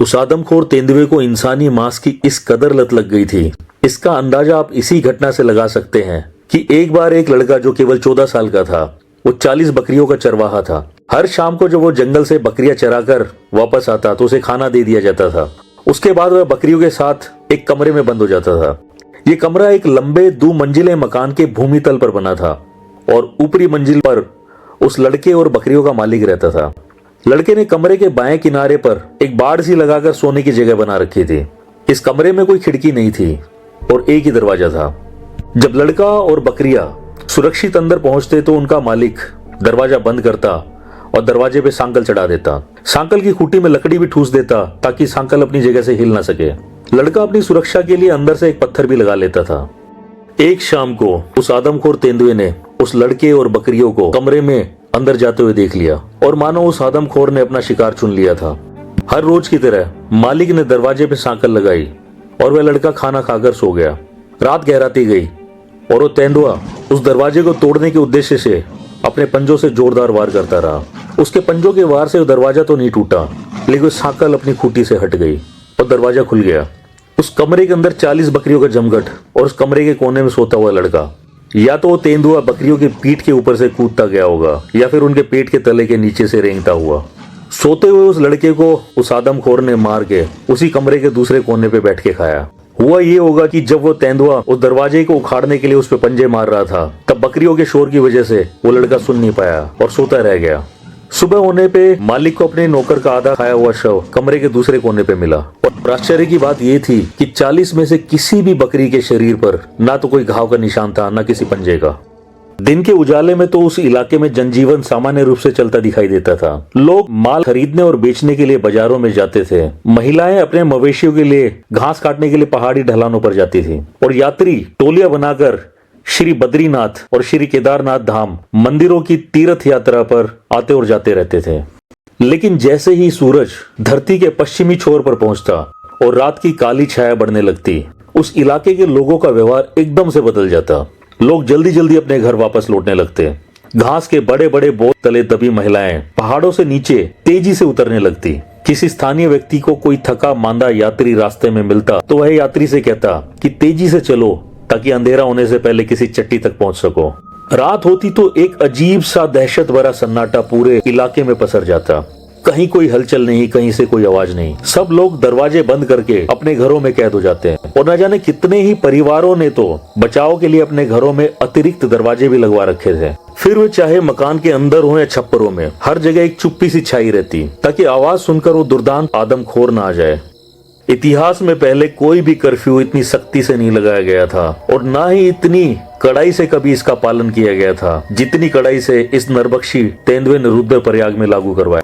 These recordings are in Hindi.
उस आदमखोर तेंदुए को इंसानी मांस की इस कदर लत लग गई थी, इसका अंदाजा आप इसी घटना से लगा सकते हैं कि एक बार एक लड़का जो केवल 14 साल का था, वो 40 बकरियों का चरवाहा था। हर शाम को जब वो जंगल से बकरियां चराकर वापस आता तो उसे खाना दे दिया जाता था। उसके बाद वह बकरियों के साथ एक कमरे में बंद हो जाता था। ये कमरा एक लंबे 2 मंजिले मकान के भूमि तल पर बना था और ऊपरी मंजिल पर उस लड़के और बकरियों का मालिक रहता था। लड़के ने कमरे के बाएं किनारे पर एक बाड़ सी लगाकर सोने की जगह बना रखी थी। इस कमरे में कोई खिड़की नहीं थी और एक ही दरवाजा था। जब लड़का और बकरियां सुरक्षित अंदर पहुंचते तो उनका मालिक दरवाजा बंद करता और दरवाजे पे सांकल चढ़ा देता। सांकल की खूंटी में लकड़ी भी ठूस देता ताकि सांकल अपनी जगह से हिल ना सके। लड़का अपनी सुरक्षा के लिए अंदर से एक पत्थर भी लगा लेता था। एक शाम को उस आदमखोर तेंदुए ने उस लड़के और बकरियों को कमरे में अंदर जाते हुए देख लिया और मानो उस आदमखोर ने अपना शिकार चुन लिया था। हर रोज की तरह मालिक ने दरवाजे पे सांकल लगाई और वह लड़का खाना खाकर सो गया। रात गहराती गई और वो तेंदुआ उस दरवाजे को तोड़ने के उद्देश्य से अपने पंजों से जोरदार वार करता रहा। उसके पंजों के वार से वो दरवाजा तो नहीं टूटा, लेकिन सांकल अपनी खूंटी से हट गई और दरवाजा खुल गया। उस कमरे के अंदर 40 बकरियों का जमघट और उस कमरे के कोने में सोता हुआ लड़का। या तो वो तेंदुआ बकरियों की पीठ के ऊपर से कूदता गया होगा या फिर उनके पेट के तले के नीचे से रेंगता हुआ। सोते हुए उस लड़के को उस आदमखोर ने मार के उसी कमरे के दूसरे कोने पे बैठ के खाया। हुआ ये होगा कि जब वो तेंदुआ उस दरवाजे को उखाड़ने के लिए उस पे पंजे मार रहा था, तब बकरियों के शोर की वजह से वो लड़का सुन नहीं पाया और सोता रह गया। सुबह होने पे मालिक को अपने नौकर का आधा खाया हुआ शव कमरे के दूसरे कोने पे मिला और आश्चर्य की बात ये थी कि 40 में से किसी भी बकरी के शरीर पर ना तो कोई घाव का निशान था, ना किसी पंजे का। दिन के उजाले में तो उस इलाके में जनजीवन सामान्य रूप से चलता दिखाई देता था। लोग माल खरीदने और बेचने के लिए बाजारों में जाते थे। महिलाएं अपने मवेशियों के लिए घास काटने के लिए पहाड़ी ढलानों पर जाती थी और यात्री टोलियां बनाकर श्री बद्रीनाथ और श्री केदारनाथ धाम मंदिरों की तीर्थ यात्रा पर आते और जाते रहते थे। लेकिन जैसे ही सूरज धरती के पश्चिमी छोर पर पहुंचता और रात की काली छाया बढ़ने लगती, उस इलाके के लोगों का व्यवहार एकदम से बदल जाता। लोग जल्दी जल्दी अपने घर वापस लौटने लगते। घास के बड़े बड़े बोझ तले दबी महिलाएं पहाड़ों से नीचे तेजी से उतरने लगती। किसी स्थानीय व्यक्ति को कोई थका मांदा यात्री रास्ते में मिलता तो वह यात्री से कहता कि तेजी से चलो ताकि अंधेरा होने से पहले किसी चट्टी तक पहुंच सको। रात होती तो एक अजीब सा दहशत भरा सन्नाटा पूरे इलाके में पसर जाता। कहीं कोई हलचल नहीं, कहीं से कोई आवाज नहीं। सब लोग दरवाजे बंद करके अपने घरों में कैद हो जाते हैं और न जाने कितने ही परिवारों ने तो बचाव के लिए अपने घरों में अतिरिक्त दरवाजे भी लगवा रखे थे। फिर वे चाहे मकान के अंदर हो या छप्परों में, हर जगह एक चुप्पी सी छाई रहती ताकि आवाज सुनकर वो दुर्दांत आदमखोर न आ जाए। इतिहास में पहले कोई भी कर्फ्यू इतनी सख्ती से नहीं लगाया गया था और ना ही इतनी कड़ाई से कभी इसका पालन किया गया था जितनी कड़ाई से इस नरबख्शी तेंदुए ने रुद्रप्रयाग में लागू करवाया।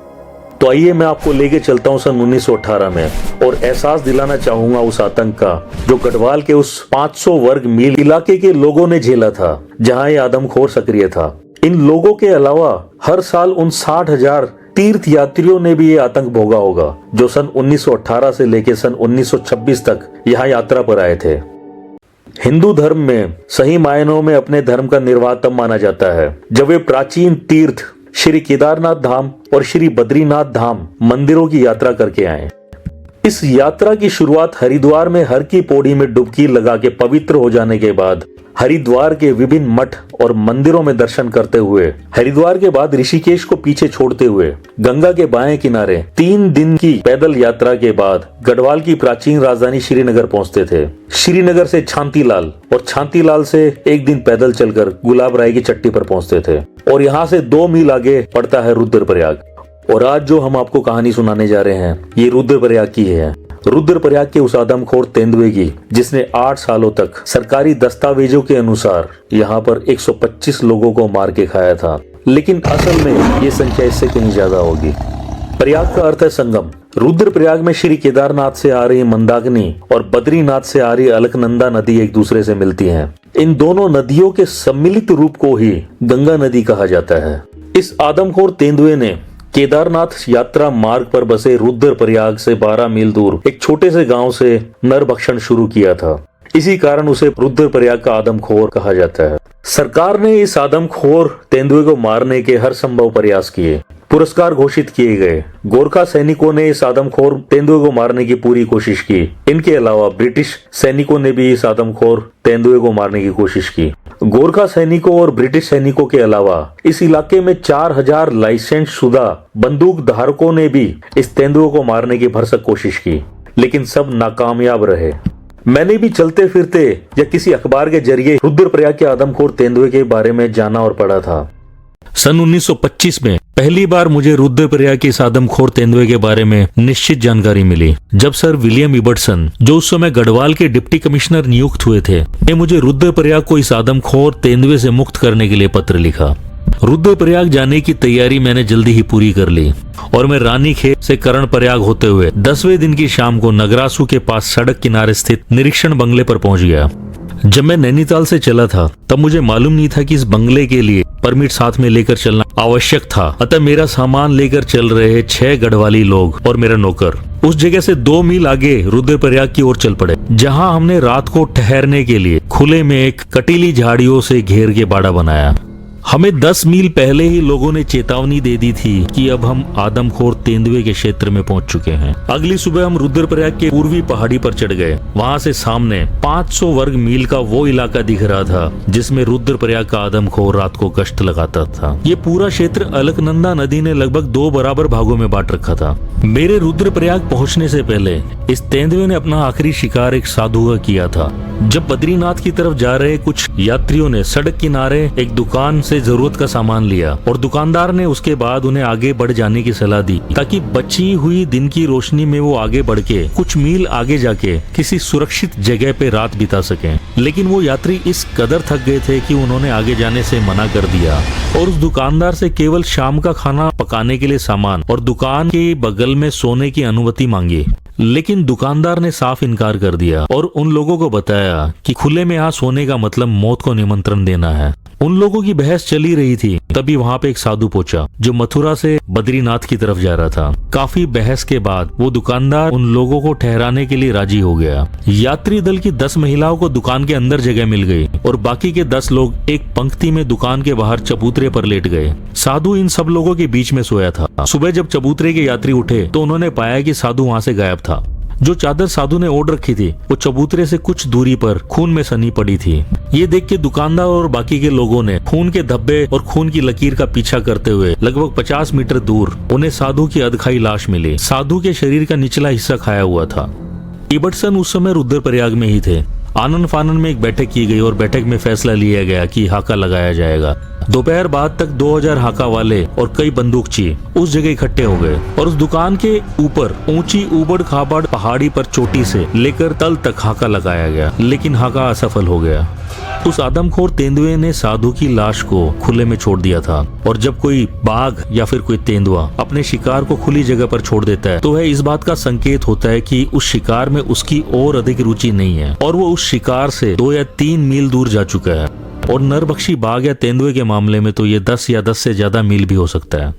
तो आइए मैं आपको लेके चलता हूँ सन 1918 में और एहसास दिलाना चाहूंगा उस आतंक का जो गढ़वाल के उस 500 वर्ग मील इलाके के लोगों ने झेला था जहाँ ये आदमखोर सक्रिय था। इन लोगों के अलावा हर साल उन 60,000 तीर्थ यात्रियों ने भी ये आतंक भोगा होगा जो सन 1918 से लेकर सन 1926 तक यहाँ यात्रा पर आए थे। हिंदू धर्म में सही मायनों में अपने धर्म का निर्वाह तब माना जाता है जब वे प्राचीन तीर्थ श्री केदारनाथ धाम और श्री बद्रीनाथ धाम मंदिरों की यात्रा करके आए। इस यात्रा की शुरुआत हरिद्वार में हर की पौड़ी में डुबकी लगा के पवित्र हो जाने के बाद हरिद्वार के विभिन्न मठ और मंदिरों में दर्शन करते हुए, हरिद्वार के बाद ऋषिकेश को पीछे छोड़ते हुए गंगा के बाएं किनारे 3 दिन की पैदल यात्रा के बाद गढ़वाल की प्राचीन राजधानी श्रीनगर पहुंचते थे। श्रीनगर से छांतीलाल और छांतीलाल से एक दिन पैदल चलकर गुलाब राय की चट्टी पर पहुंचते थे और यहाँ से 2 मील आगे पड़ता है रुद्रप्रयाग। और आज जो हम आपको कहानी सुनाने जा रहे हैं ये रुद्रप्रयाग की है। रुद्रप्रयाग के उस आदमखोर तेंदुए की जिसने 8 सालों तक सरकारी दस्तावेजों के अनुसार यहाँ पर 125 लोगों को मार के खाया था, लेकिन असल में ये संख्या इससे कहीं ज्यादा होगी। प्रयाग का अर्थ है संगम। रुद्रप्रयाग में श्री केदारनाथ से आ रही मंदाकिनी और बद्रीनाथ से आ रही अलकनंदा नदी एक दूसरे से मिलती हैं। इन दोनों नदियों के सम्मिलित रूप को ही गंगा नदी कहा जाता है। इस आदमखोर तेंदुए ने केदारनाथ यात्रा मार्ग पर बसे रुद्रप्रयाग से 12 मील दूर एक छोटे से गांव से नरभक्षण शुरू किया था। इसी कारण उसे रुद्रप्रयाग का आदमखोर कहा जाता है। सरकार ने इस आदमखोर तेंदुए को मारने के हर संभव प्रयास किए, पुरस्कार घोषित किए गए। गोरखा सैनिकों ने इस आदमखोर तेंदुए को मारने की पूरी कोशिश की। इनके अलावा ब्रिटिश सैनिकों ने भी इस आदमखोर तेंदुए को मारने की कोशिश की। गोरखा सैनिकों और ब्रिटिश सैनिकों के अलावा इस इलाके में 4000 लाइसेंस शुदा बंदूक धारकों ने भी इस तेंदुए को मारने की भरसक कोशिश की, लेकिन सब नाकामयाब रहे। मैंने भी चलते फिरते या किसी अखबार के जरिए रुद्रप्रयाग के आदमखोर तेंदुए के बारे में जाना और पढ़ा था। सन 1925 में पहली बार मुझे रुद्रप्रयाग के इस आदमखोर तेंदुए के बारे में निश्चित जानकारी मिली, जब सर विलियम इबर्टसन, जो उस समय गढ़वाल के डिप्टी कमिश्नर नियुक्त हुए थे, ने मुझे रुद्रप्रयाग को इस आदमखोर तेंदुए से मुक्त करने के लिए पत्र लिखा। रुद्रप्रयाग जाने की तैयारी मैंने जल्दी ही पूरी कर ली और मैं रानीखेत से कर्णप्रयाग होते हुए 10वें दिन की शाम को नगरासू के पास सड़क किनारे स्थित निरीक्षण बंगले पर पहुंच गया। जब मैं नैनीताल से चला था तब मुझे मालूम नहीं था कि इस बंगले के लिए परमिट साथ में लेकर चलना आवश्यक था। अतः मेरा सामान लेकर चल रहे 6 गढ़वाली लोग और मेरा नौकर उस जगह से 2 मील आगे रुद्रप्रयाग की ओर चल पड़े, जहां हमने रात को ठहरने के लिए खुले में एक कटीली झाड़ियों से घेर के बाड़ा बनाया। हमें 10 मील पहले ही लोगों ने चेतावनी दे दी थी कि अब हम आदमखोर तेंदुए के क्षेत्र में पहुंच चुके हैं। अगली सुबह हम रुद्रप्रयाग के पूर्वी पहाड़ी पर चढ़ गए। वहां से सामने 500 वर्ग मील का वो इलाका दिख रहा था जिसमें रुद्रप्रयाग का आदमखोर रात को गश्त लगाता था। ये पूरा क्षेत्र अलकनंदा नदी ने लगभग 2 बराबर भागों में बांट रखा था। मेरे रुद्रप्रयाग पहुंचने से पहले इस तेंदुए ने अपना आखिरी शिकार एक साधु का किया था। जब बद्रीनाथ की तरफ जा रहे कुछ यात्रियों ने सड़क किनारे एक दुकान से जरूरत का सामान लिया और दुकानदार ने उसके बाद उन्हें आगे बढ़ जाने की सलाह दी ताकि बची हुई दिन की रोशनी में वो आगे बढ़ के कुछ मील आगे जाके किसी सुरक्षित जगह पे रात बिता सकें। लेकिन वो यात्री इस कदर थक गए थे कि उन्होंने आगे जाने से मना कर दिया और उस दुकानदार से केवल शाम का खाना पकाने के लिए सामान और दुकान के बगल में सोने की अनुमति मांगी। लेकिन दुकानदार ने साफ इनकार कर दिया और उन लोगों को बताया कि खुले में यहाँ सोने का मतलब मौत को निमंत्रण देना है। उन लोगों की बहस चली रही थी, तभी वहाँ पे एक साधु पहुंचा जो मथुरा से बद्रीनाथ की तरफ जा रहा था। काफी बहस के बाद वो दुकानदार उन लोगों को ठहराने के लिए राजी हो गया। यात्री दल की 10 महिलाओं को दुकान के अंदर जगह मिल गई और बाकी के 10 लोग एक पंक्ति में दुकान के बाहर चबूतरे पर लेट गए। साधु इन सब लोगों के बीच में सोया था। सुबह जब चबूतरे के यात्री उठे तो उन्होंने पाया कि साधु वहाँ से गायब था। जो चादर साधु ने ओढ़ रखी थी वो चबूतरे से कुछ दूरी पर खून में सनी पड़ी थी। ये देख के दुकानदार और बाकी के लोगों ने खून के धब्बे और खून की लकीर का पीछा करते हुए लगभग 50 मीटर दूर उन्हें साधु की अधखाई लाश मिली। साधु के शरीर का निचला हिस्सा खाया हुआ था। इबर्टसन उस समय रुद्रप्रयाग में ही थे। आनन फानन में एक बैठक की गई और बैठक में फैसला लिया गया कि हाका लगाया जाएगा। दोपहर बाद तक 2000 हाका वाले और कई बंदूकची उस जगह इकट्ठे हो गए और उस दुकान के ऊपर ऊंची उबड़ खाबड़ पहाड़ी पर चोटी से लेकर तल तक हाका लगाया गया, लेकिन हाका असफल हो गया। उस आदमखोर तेंदुए ने साधु की लाश को खुले में छोड़ दिया था और जब कोई बाघ या फिर कोई तेंदुआ अपने शिकार को खुली जगह पर छोड़ देता है तो वह इस बात का संकेत होता है कि उस शिकार में उसकी और अधिक रुचि नहीं है और वो उस शिकार से 2 या 3 मील दूर जा चुका है। और नरभक्षी बाघ या तेंदुए के मामले में तो ये 10 या 10 से ज्यादा मील भी हो सकता है।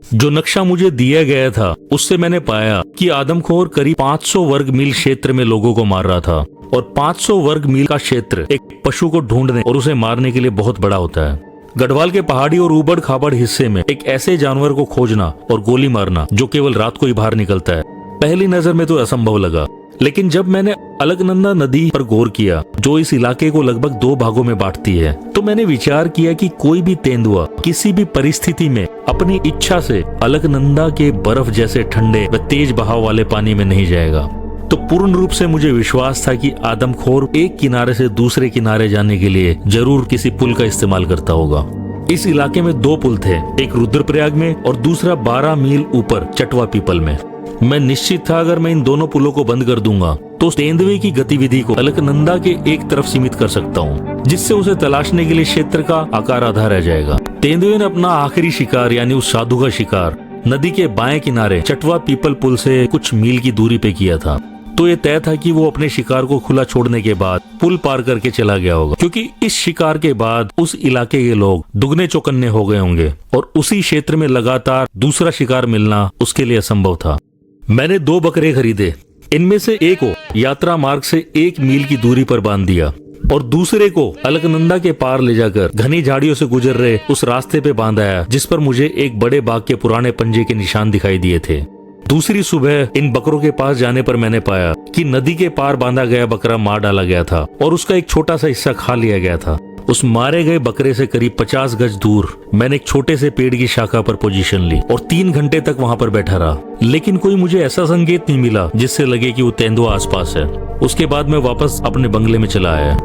जो नक्शा मुझे दिया गया था उससे मैंने पाया कि आदमखोर करीब 500 वर्ग मील क्षेत्र में लोगों को मार रहा था और 500 वर्ग मील का क्षेत्र एक पशु को ढूंढने और उसे मारने के लिए बहुत बड़ा होता है। गढ़वाल के पहाड़ी और उबड़ खाबड़ हिस्से में एक ऐसे जानवर को खोजना और गोली मारना जो केवल रात को ही बाहर निकलता है, पहली नजर में तो असंभव लगा। लेकिन जब मैंने अलकनंदा नदी पर गौर किया जो इस इलाके को लगभग 2 भागों में बांटती है, तो मैंने विचार किया कि कोई भी तेंदुआ किसी भी परिस्थिति में अपनी इच्छा से अलकनंदा के बर्फ जैसे ठंडे व तेज बहाव वाले पानी में नहीं जाएगा। तो पूर्ण रूप से मुझे विश्वास था कि आदमखोर एक किनारे से दूसरे किनारे जाने के लिए जरूर किसी पुल का इस्तेमाल करता होगा। इस इलाके में 2 पुल थे, एक रुद्रप्रयाग में और दूसरा 12 मील ऊपर चटवा पीपल में। मैं निश्चित था अगर मैं इन दोनों पुलों को बंद कर दूंगा तो तेंदुए की गतिविधि को अलकनंदा के एक तरफ सीमित कर सकता हूँ, जिससे उसे तलाशने के लिए क्षेत्र का आकार आधा रह जाएगा। तेंदुए ने अपना आखिरी शिकार यानी उस साधु का शिकार नदी के बाएं किनारे चटवा पीपल पुल से कुछ मील की दूरी पे किया था। तो ये तय था कि वो अपने शिकार को खुला छोड़ने के बाद पुल पार करके चला गया होगा, क्योंकि इस शिकार के बाद उस इलाके के लोग दुगने चौकन्ने हो गए होंगे और उसी क्षेत्र में लगातार दूसरा शिकार मिलना उसके लिए असंभव था। मैंने 2 बकरे खरीदे। इनमें से एक को यात्रा मार्ग से 1 मील की दूरी पर बांध दिया। और दूसरे को अलकनंदा के पार ले जाकर घनी झाड़ियों से गुजर रहे उस रास्ते पे बांध आया जिस पर मुझे एक बड़े बाघ के पुराने पंजे के निशान दिखाई दिए थे। दूसरी सुबह इन बकरों के पास जाने पर मैंने पाया कि नदी के पार बांधा गया बकरा मार डाला गया था और उसका एक छोटा सा हिस्सा खा लिया गया था। उस मारे गए बकरे से करीब 50 गज दूर मैंने एक छोटे से पेड़ की शाखा पर पोजीशन ली और 3 घंटे तक वहां पर बैठा रहा, लेकिन कोई मुझे ऐसा संकेत नहीं मिला जिससे लगे कि वो तेंदुआ आसपास है। उसके बाद मैं वापस अपने बंगले में चला आया।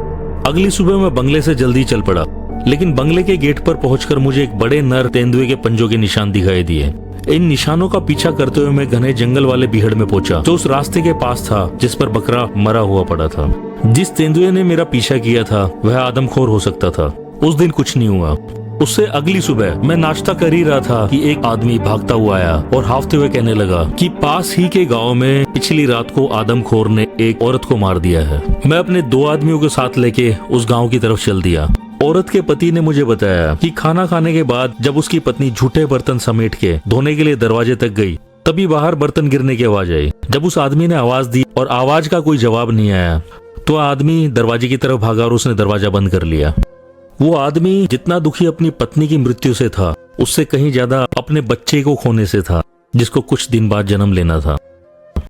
अगली सुबह मैं बंगले से जल्दी चल पड़ा, लेकिन बंगले के गेट पर पहुंचकर मुझे एक बड़े नर तेंदुए के पंजों के निशान दिखाई दिए। इन निशानों का पीछा करते हुए मैं घने जंगल वाले बीहड़ में पहुंचा जो उस रास्ते के पास था जिस पर बकरा मरा हुआ पड़ा था। जिस तेंदुए ने मेरा पीछा किया था वह आदमखोर हो सकता था। उस दिन कुछ नहीं हुआ। उससे अगली सुबह मैं नाश्ता कर ही रहा था कि एक आदमी भागता हुआ आया और हाफते हुए कहने लगा कि पास ही के गांव में पिछली रात को आदमखोर ने एक औरत को मार दिया है। मैं अपने 2 आदमियों के साथ लेके उस गांव की तरफ चल दिया। औरत के पति ने मुझे बताया कि खाना खाने के बाद जब उसकी पत्नी झूठे बर्तन समेट के धोने के लिए दरवाजे तक गई तभी बाहर बर्तन गिरने की आवाज आई। जब उस आदमी ने आवाज दी और आवाज का कोई जवाब नहीं आया तो आदमी दरवाजे की तरफ भागा और उसने दरवाजा बंद कर लिया। वो आदमी जितना दुखी अपनी पत्नी की मृत्यु से था उससे कहीं ज्यादा अपने बच्चे को खोने से था जिसको कुछ दिन बाद जन्म लेना था।